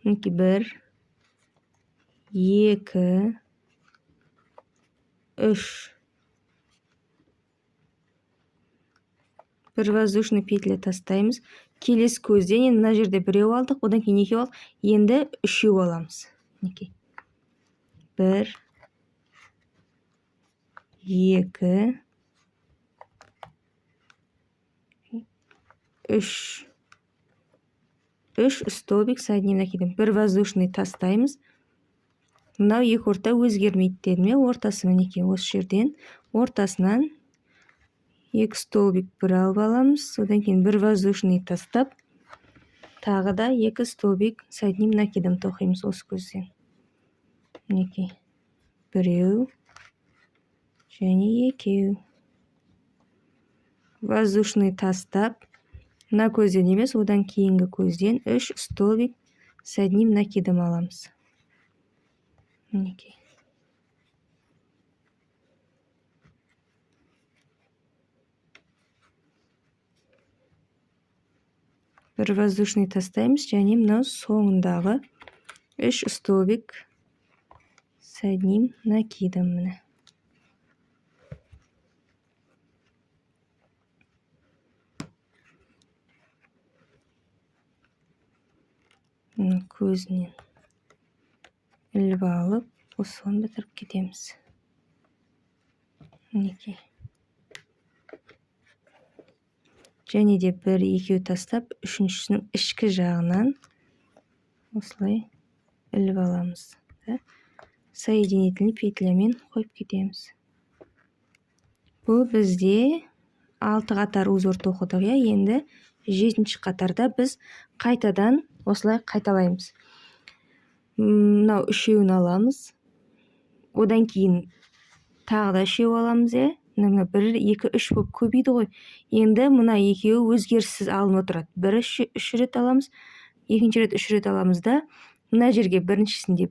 мінекей 1, 2, 3. Bir воздушный петля тастаймыз. Келесі көзден енді мына жерде біреу алдық, одан кейін екеу алдық. Енді үшеу аламыз. Мінекей 1, 2, 3. 3 столбик с одним накидом. Bir воздушный тастаймыз. Мынау екі орта өзгермейді дедім. Ортасы мінекей осы жерден ортасынан 2 столбик бір алып аламыз. Одан кейін бір воздушный тастап, тағы да 2 столбик с одним накидом тоқимыз осы көзден. Мінекей біреу және екеу. Воздушный тастап, мына көзден емес, одан кейінгі көзден 3 столбик с одним накидом аламыз. Мінекей. Bir воздушный тастаймыз, және мынау соңындағы 3 столбик с одним накидом. Міне. Көзінен іліп алып, осыған бітіріп кетеміз. Мінекей. Және де 1-2 тастап, үшіншісінің ішкі жағынан осылай іліп аламыз. Соединительный петлямен қойып кетеміз. Бұл бізде 6 қатар узор тоқыдық. Енді 7-ші қатарда біз қайтадан осылай қайталаймыз. Мынау үшеуін аламыз. Одан кейін тағы да үшеу аламыз. Мына 1, 2, 3 болып көбейді ғой. Енді мына екеуі өзгеріссіз алынып отырады. Бірі 3 рет аламыз, екінші рет 3 рет аламыз да, мына жерге біріншісінде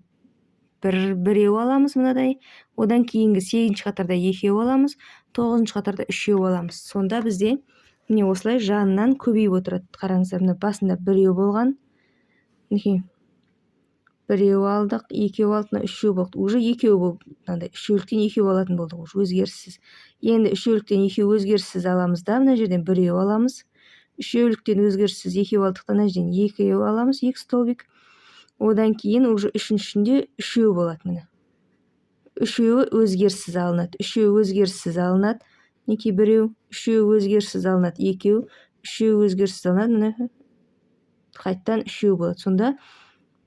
біреу аламыз мынадай. Одан кейінгі 8-ші қатарда екеу аламыз, 9-ші қатарда үшеу аламыз. Сонда бізде міне осылай жанынан көбейіп отырады. Қараңыздар, мына басында біреу болған. Мінекей. Біреу алдық, екеу алдық, үшеу болды. Уже екеу болып, мынандай үшеуліктен екеу алатын болдық, уже өзгеріссіз. Енді үшеуліктен екеу өзгеріссіз аламыз да, мына жерден біреу аламыз. Үшеуліктен өзгеріссіз екеу алдық, мына жерден екеу аламыз, 2 столбик. Одан кейін уже үшіншісінде үшеу болады міне. Үшеуі өзгеріссіз алынады. Үшеу өзгеріссіз алынады. Мінекей біреу, үшеу өзгеріссіз алынады. Екеу, үшеу өзгеріссіз алынады. Міне қайттан үшеу болады. Сонда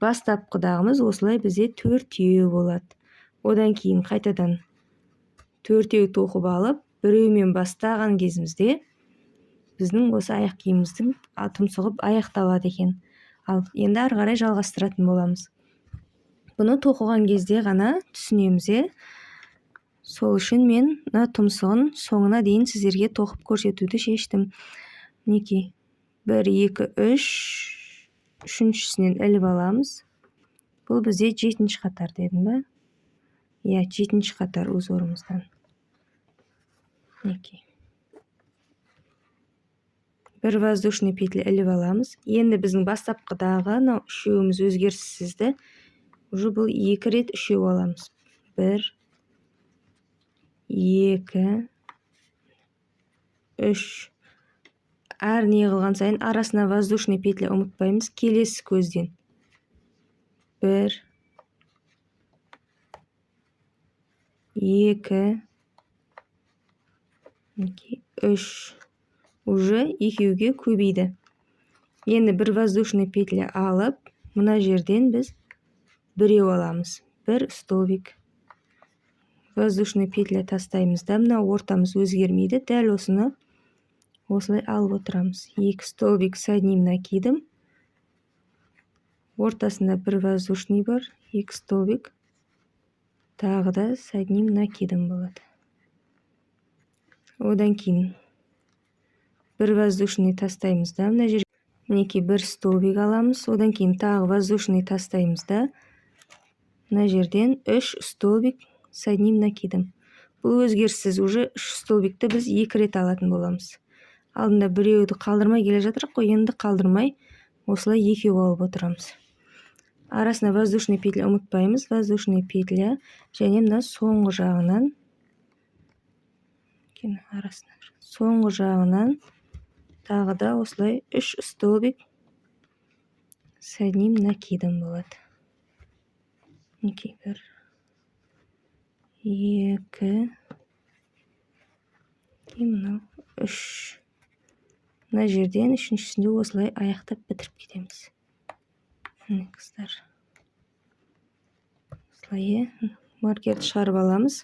бастапқыдағымыз осылай бізде 4 болады. Одан кейін қайтадан 4 тоқып алып, біреумен бастаған кезімізде біздің осы аяқ киіміміздің тұмсығы аяқталады екен. Ал енді ары қарай жалғастыратын боламыз. Бұны тоқыған кезде ғана түсінеміз. Сол үшін мен мына тұмсығын соңына дейін сіздерге тоқып көрсетуді шештім. Мінекей 1, 2, 3, үшіншісінен іліп аламыз. Бұл бізде 7-ші қатар дедім бе? 7-ші қатар узорымыздан. Мінекей. Bir воздушный петля іліп аламыз. Енді біздің бастапқыдағы үшеуіміз өзгеріссізді. Уже бұл 2 рет үшеу аламыз. 1, 2, 3. Әр не қылған сайын арасына воздушный петля ұмытпаймыз. Келесі көзден 1, 2, 3. Уже екеуге көбейді. Енді бір воздушный петля алып, мына жерден біз біреу аламыз. 1 столбик. Воздушный петля тастаймыз да, мына ортамыз өзгермейді. Дәл осыны осылай алып отырамыз. 2 столбик с одним накидом. Ортасында бір воздушный бар, 2 столбик. Тағы да с одним накидом болады. Одан кейін бір воздушный тастаймыз да, мына жерге мінекей 1 столбик аламыз. Одан кейін тағы воздушный тастаймыз да, мына жерден 3 столбик с одним накидом. Бұл өзгеріссіз, уже 3 столбикті біз 2 рет алатын боламыз. Алдында біреуді қалдырмай келе жатырық қой, енді қалдырмай осылай екеу алып отырамыз. арасына воздушный петля ұмытпаймыз. Воздушный петля және мына соңғы жағынан тағы да осылай 3 столбик с одним накидом болады. 1, 2, мынау 3. Мына жерден үшіншісінде осылай аяқтап бітіріп кетеміз. Міне қыздар. Осылай маркерді шығарып аламыз.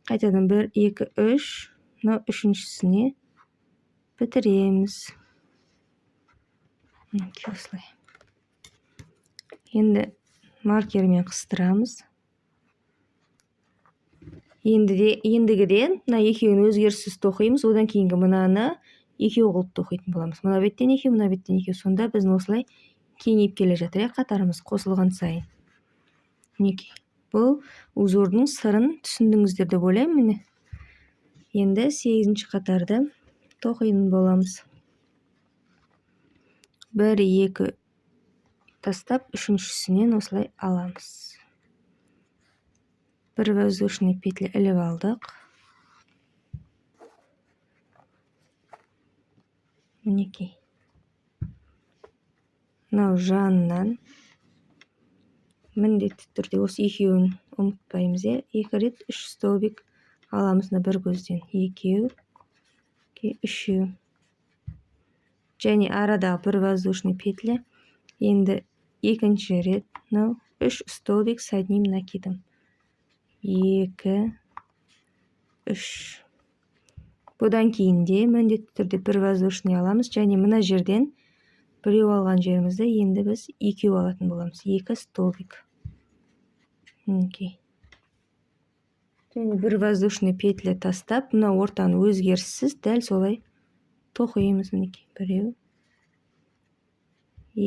Қайтадан 1, 2, 3. Мынау үшіншісіне бітіреміз. Осылай. Енді маркермен қыстырамыз. Ендігіден мына екеуін өзгеріссіз тоқимыз. Одан кейінгі мынаны екеу қылып тоқитын боламыз. Мына беттен екеу, мына беттен екеу. Сонда біздің осылай кеңейіп келе жатыр, қатарымыз қосылған сайын. Мінекей. Бұл узордың сырын түсіндіңіздер деп ойлаймын. Міне. Енді 8-ші қатарды тоқитын боламыз. 1, 2 тастап, үшіншісінен осылай аламыз. Бір воздушный петля іліп алдық. Мінекей. Мынау жанынан міндетті түрде осы екеуін ұмытпаймыз. 2 рет 3 столбик аламыз бір көзден. 2, 3. Және арадағы бір воздушный петля. Енді екінші рет 3 столбик с одним накидом. 2, 3. Бұдан кейінде міндетті түрде бір воздушный аламыз. Және мына жерден біреу алған жерімізді енді біз екеу алатын боламыз. 2 столбик. Және бір воздушный петля тастап, мына ортаны өзгеріссіз дәл солай тоқимыз. Біреу,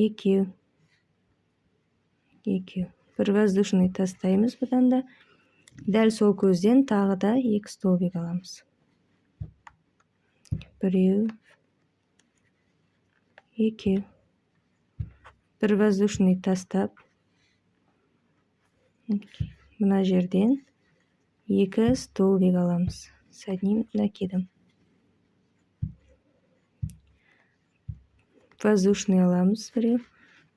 екеу. Бір воздушный тастаймыз бұдан да. Дәл сол көзден тағы да 2 столбик аламыз. Біреу, екеу. Бір воздушный тастап, мына жерден 2 столбик аламыз с одним накидом. Воздушный аламыз біреу.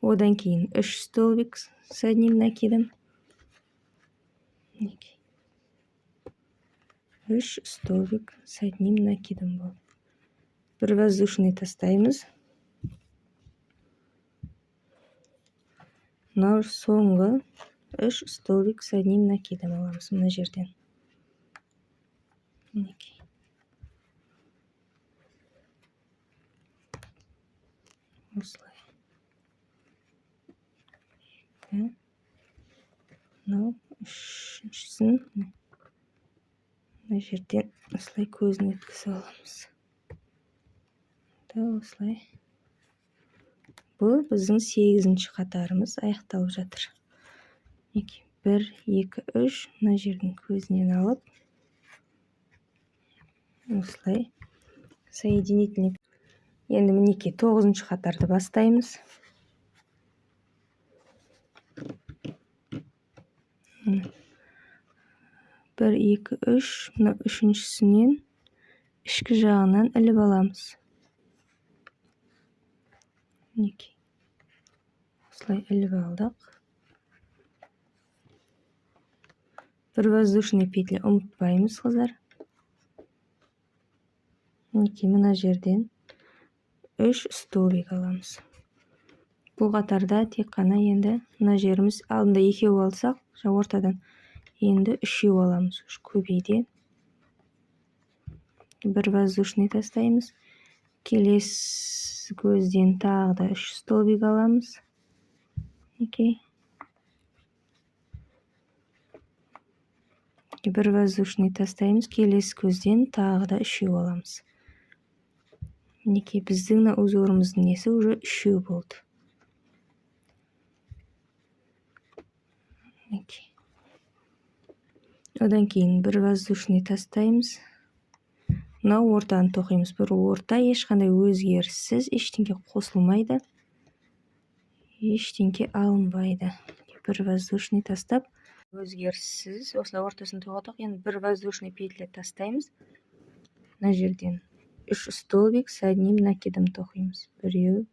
Одан кейін 3 столбик с одним накидом. 3 столбик с одним накидом болды. Бір воздушный тастаймыз. Мынау соңғы 3 столбик с одним накидом аламыз мына жерден. Осылай. Мынау үшіншісін мына жерден осылай көзін өткізіп аламыз. Осылай. Бұл біздің 8-ші қатарымыз аяқталып жатыр. 1, 2, 3. Мына жердің көзінен алып, осылай соединительный. Енді мінекей 9-ші қатарды бастаймыз. 1, 2, 3. Мына үшіншісінен ішкі жағынан іліп аламыз. Осылай іліп алдық. Бір воздушный петля ұмытпаймыз, қыздар. Мына жерден 3 столбик аламыз. Бұл қатарда тек қана енді мына жеріміз алдында 2 алсақ, ортадан енді 3 аламыз. Көбейде. Бір воздушный тастаймыз. Келесі көзден тағы да 3 столбик аламыз. Бір воздушный тастаймыз. Келесі көзден тағы да 3 аламыз. Мінекей біздің узорымыздың несі уже 3 болды. Одан кейін бір воздушный тастаймыз. Мынау ортаны тоқимыз. Бір орта ешқандай өзгеріссіз, ештеңе қосылмайды. ештеңке алынбайды. Бір воздушный тастап, өзгеріссіз осылай ортасын тоқтадық. Енді бір воздушный петля тастаймыз. Мына жерден 3 столбик с одним накидом тоқимыз. Біреу,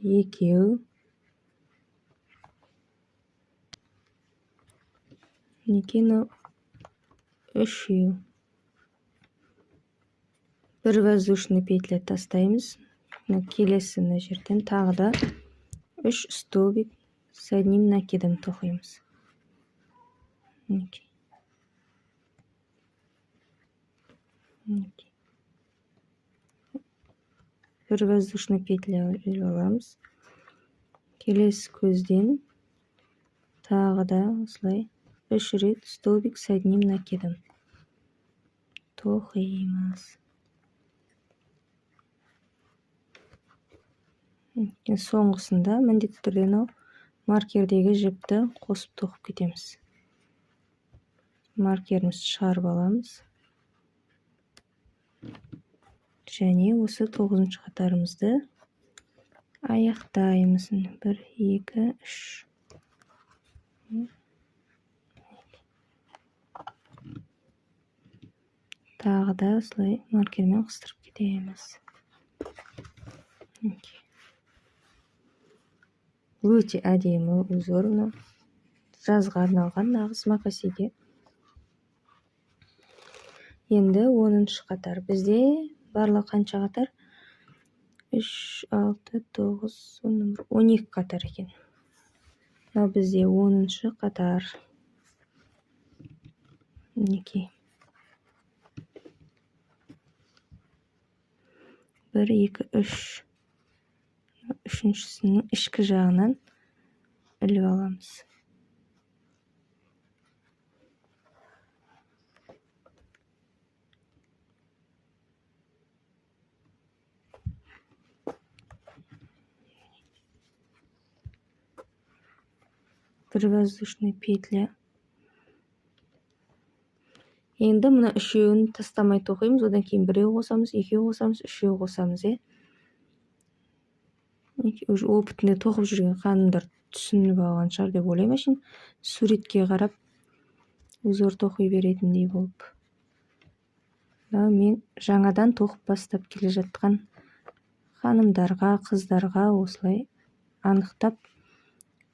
екеу, үшеу. Бір воздушный петля тастаймыз. Келесі мына жерден тағы да 3 столбик с одним накидом тоқимыз. Бір воздушный петля іліп аламыз. Келесі көзден тағы да осылай 3 рет столбик с одним накидом тоқимыз. Соңғысында міндетті түрде маркердегі жіпті қосып тоқып кетеміз. Маркерімізді шығарып аламыз. Және осы 9-шы қатарымызды аяқтаймыз. 1, 2, 3. Тағы да осылай маркермен қыстырып кетеміз. Өте әдемі узор. Жазға арналған нағыз макасеге. Енді 10-шы қатар. Бізде барлығы қанша қатар? 3, 6, 9, 12 қатар екен. Бізде 10-шы қатар. 1, 2, 3. Үшіншісінің ішкі жағынан іліп аламыз. Бір воздушный петля. Енді мұны үшеуін тастамай тоқимыз. Одан кейін біреу қосамыз, екеу қосамыз, үшеу қосамыз. Опытында тоқып жүрген ханымдар түсініп алған шығар деп ойлаймын. Суретке қарап узор тоқи беретіндей болып. Мен жаңадан тоқып бастап келе жатқан ханымдарға, қыздарға осылай анықтап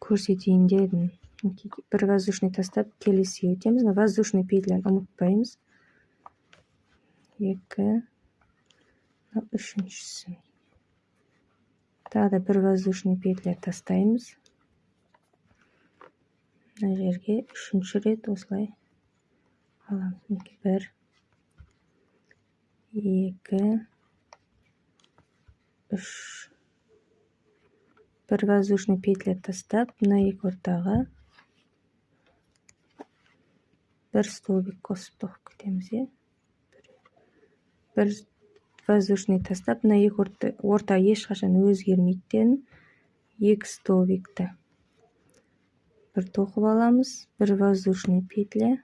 көрсетейін дедім. Бір воздушный тастап келесіге өтеміз. Воздушный петляны ұмытпаймыз. 2, үшіншісі. Тағы да бір воздушный петля тастаймыз. Мына жерге 3-ші рет осылай аламыз. 1, 2, 3. Бір воздушный петля тастап, мына екі ортаға бір столбик қосып тоқып кетеміз. Бір воздушный тастап, мына екі орта ешқашан өзгермейтін 2 столбикті бір тоқып аламыз. Бір воздушный петля.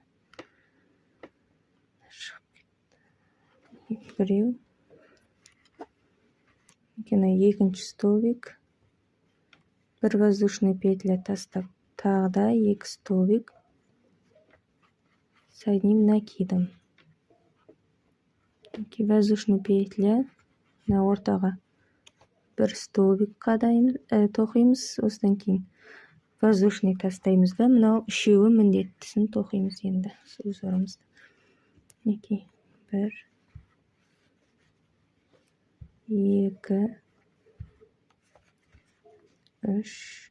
Біреу. Екінші столбик. Бір воздушный петля тастап, тағы да 2 столбик с одним накидом. Воздушный петля. На ортаға бір столбик тоқимыз. Осыдан кейін воздушный тастаймыз да, мынау үшеуі міндеттісін тоқимыз енді узорымызды. 1, 2, 3.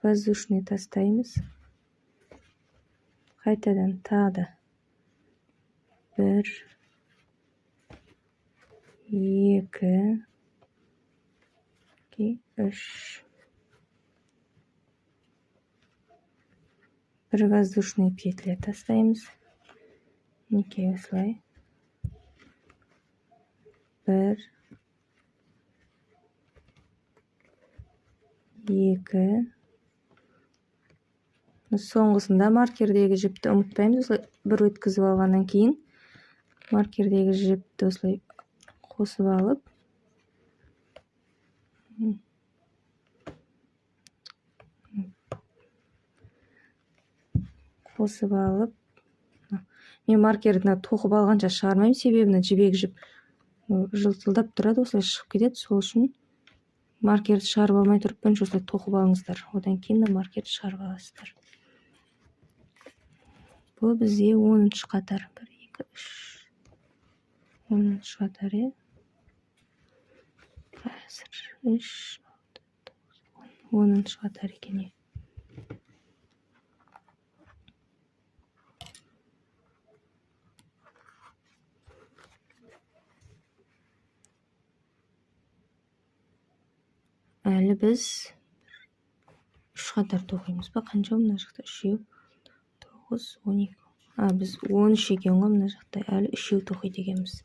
Воздушный тастаймыз. Қайтадан тағы да 1, 2, 3. Бір воздушный петля тастаймыз. Осылай. 1, 2. Соңғысында маркердегі жіпті ұмытпаймыз. Осылай бір өткізіп алғаннан кейін маркердегі жіпті осылай қосып алып, мен маркерді тоқып алғанша шығармаймын, себебі жібек жіп жылтылдап тұрады, осылай шығып кетеді. Сол үшін маркерді шығарып алмай тұрып, бірінші осылай тоқып алыңыздар, одан кейін маркерді шығарып аласыздар. Бұл бізде 10-шы қатар. 1, 2, 3. 10-шы қатар, 10-шы қатар екен. Әлі біз 3 қатар тоқимыз ба? Қанша мына жақта? 3, 9, 12. Біз 13 екен ғой мына жақта. Әлі 3 тоқиды екенбіз.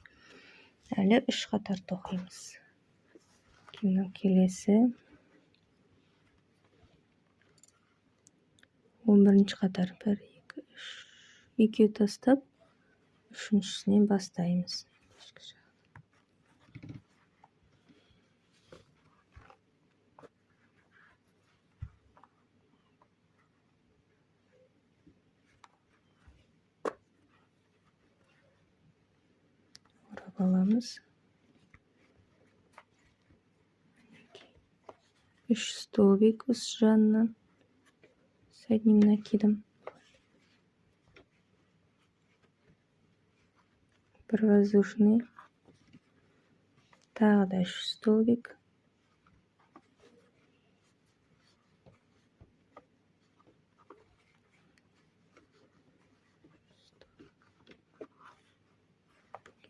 Әлі 3 қатар тоқимыз. Келесі 11-ші қатар. 1, 2, 3. 2 тастап, 3-шісінен бастаймыз. Орап аламыз. 3 столбик осы жанынан с одним накидом. Бір воздушный. Тағы да 3 столбик.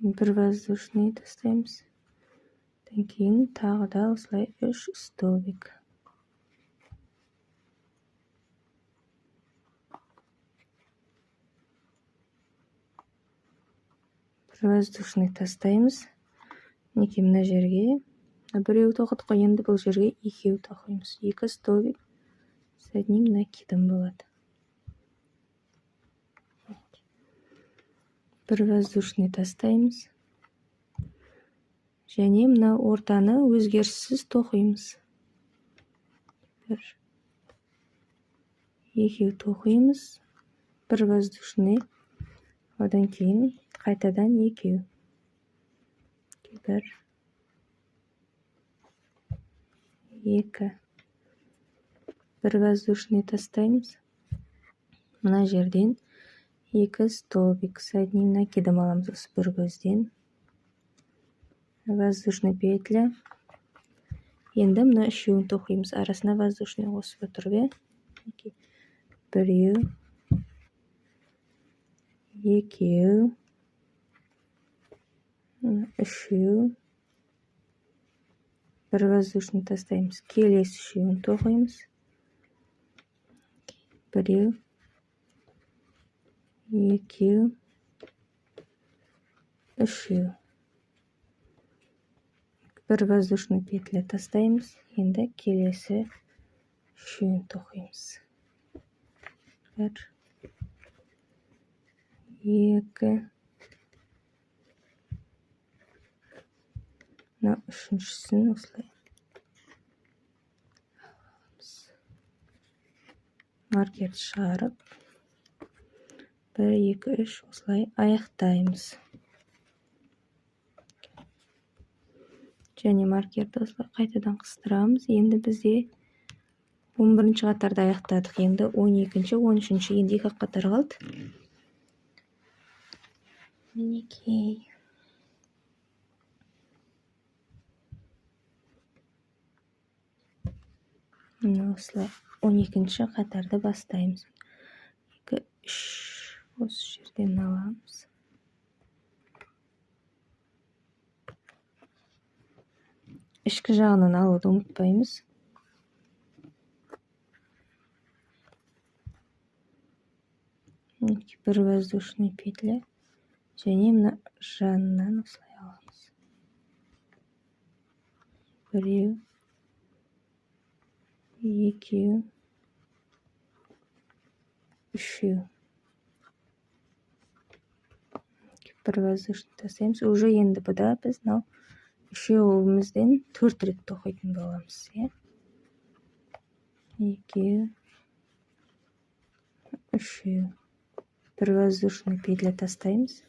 Бір воздушный тастаймыз. Одан кейін тағы да осылай 3 столбик. Бір воздушный тастаймыз. Мінекей мына жерге. Біреу тоқыдық қой, енді бұл жерге 2 тоқимыз. 2 столбик с одним накидом болады. Бір воздушный тастаймыз. Және мына ортаны өзгеріссіз тоқимыз. 1, 2 тоқимыз. Бір воздушный. Одан кейін қайтадан 2. 1, 2. Бір воздушный тастаймыз. Мына жерден 2 столбик с одним накидом аламыз осы бір көзден. Воздушный петля. Енді мына үшеуін тоқимыз. Арасына воздушный қосып отырып, 1, 2, 3. Бір воздушный тастаймыз. Келесі үшеуін тоқимыз. 1, 2, 3. Бір воздушный петля тастаймыз. Енді келесі үшеуін тоқимыз. 1, 2. Мына үшіншісін осылай аламыз. Маркерді шығарып, 1, 2, 3 осылай аяқтаймыз. Және маркерді осылай қайтадан қыстырамыз. Енді бізде 11-ші қатарды аяқтадық. Енді 12-ші, 13-ші, енді 2 қатар қалды. Мінекей. Осылай 12-ші қатарды бастаймыз. 2, 3. Осы жерден аламыз. Ішкі жағынан алуды ұмытпаймыз. Бір воздушный петля. Және мына жанынан осылай аламыз. 1, 2, 3. Бір воздушный тастаймыз. Уже енді бұда біз үшеуімізден 4 рет тоқитын боламыз, иә. 2, 3. Бір воздушный петля тастаймыз.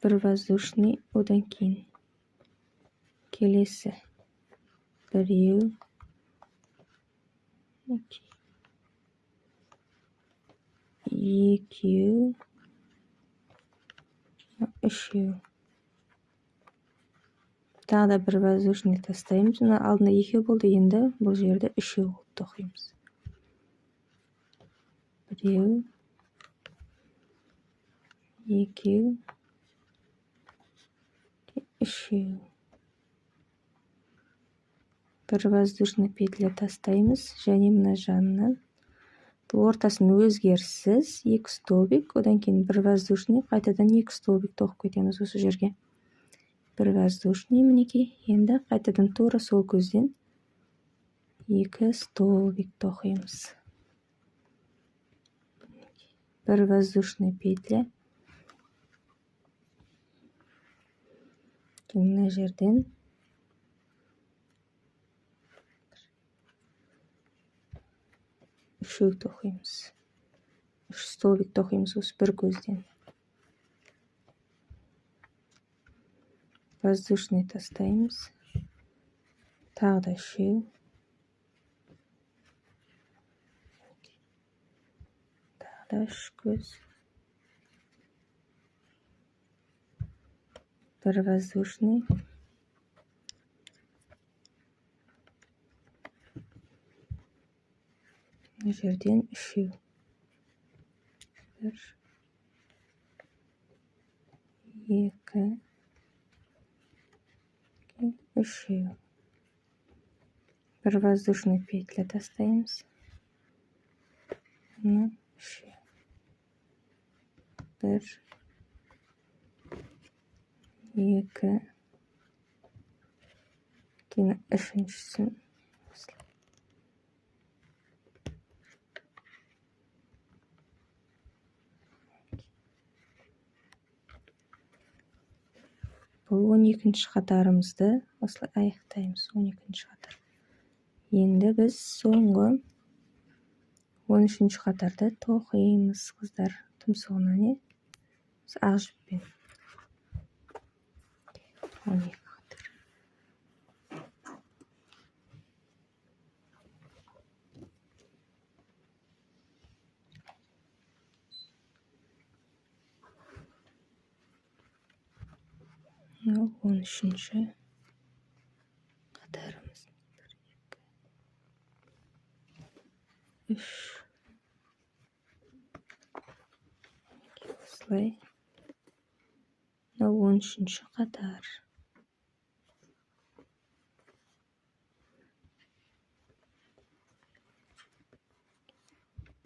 Бір воздушный, одан кейін келесі біреу, 2, 3. Тағы да бір воздушный тастаймыз. Мына алдында 2 болды, енді бұл жерде 3 болып тоқимыз. 1, 2, 3. Бір воздушный петля тастаймыз, және мына жанынан ортасын өзгеріссіз 2 столбик, одан кейін бір воздушный, қайтадан 2 столбик тоқып кетеміз осы жерге. Бір воздушный, мінекей, енді қайтадан тура сол көзден 2 столбик тоқимыз. Бір воздушный петля. Мына жерден үшеу тоқимыз. 3 столбик тоқимыз осы бір көзден. Воздушный тастаймыз. Тағы да 3. Тағы да 3 көз. Бір воздушный. Мына жерден 3. 1, 2, 3. Бір воздушный петля тастаймыз. 3. 1, 2, кейін үшіншісін. Бұл 12-ші қатарымызды осылай аяқтаймыз. 12-ші қатар. Енді біз соңғы 13-ші қатарды тоқимыз, қыздар. Тұмсығына не? Ақ жіппен. 12 қатар. Мынау 13-ші қатарымыз. 1, 2, 3. Осылай. Мынау 13-ші қатар.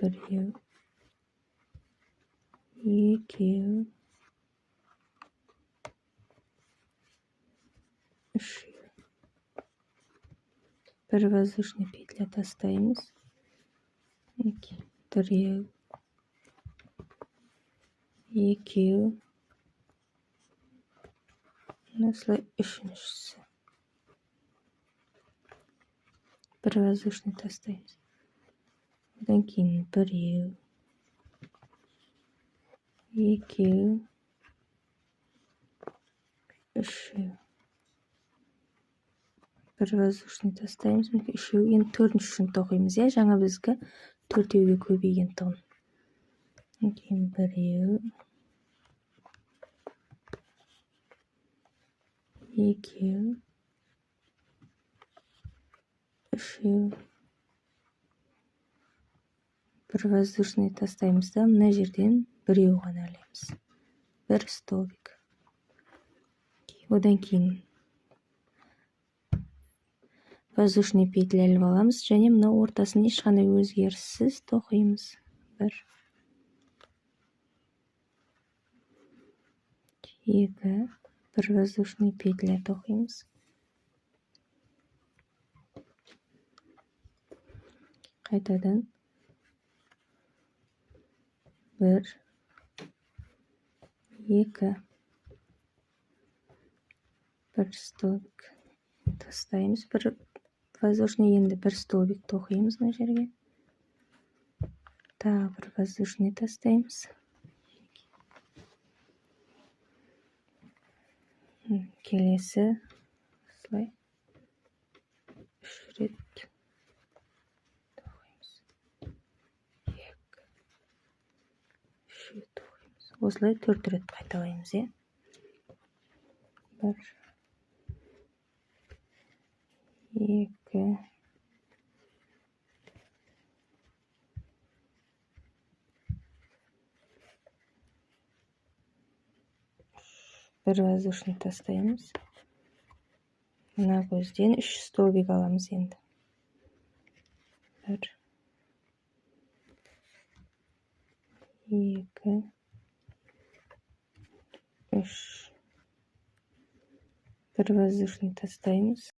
Біреу, 2, 3. Бір воздушный петля тастаймыз. 3, 2. Осылай үшіншісі. Бір воздушный тастаймыз. Одан кейін 1, 2, 3. Бір воздушный тастаймыз. 3. Енді 4-шісін тоқимыз, иә? Жаңа бізге 4-еуге көбейген тұғын. Кейін 1, 2, 3. Бір воздушный тастаймыз да, мына жерден біреу ғана ілеміз. 1 столбик. Одан кейін воздушный петля іліп аламыз, және мына ортасын ешқандай өзгеріссіз тоқимыз. 1, 2, бір воздушный петля тоқимыз. Қайтадан 1, 2 1 столбик тастаймыз. Bir воздушный, енді 1 столбик тоқимыз мына жерге. Тағы бір воздушный тастаймыз. Келесі осылай 3 рет тоқимыз. 2 3 рет тоқимыз. Осылай 4 рет қайталаймыз, е. 1 2 бір воздушный тастаймыз. Мына көзден 3 столбик аламыз енді. 1 2 3 бір воздушный тастаймыз.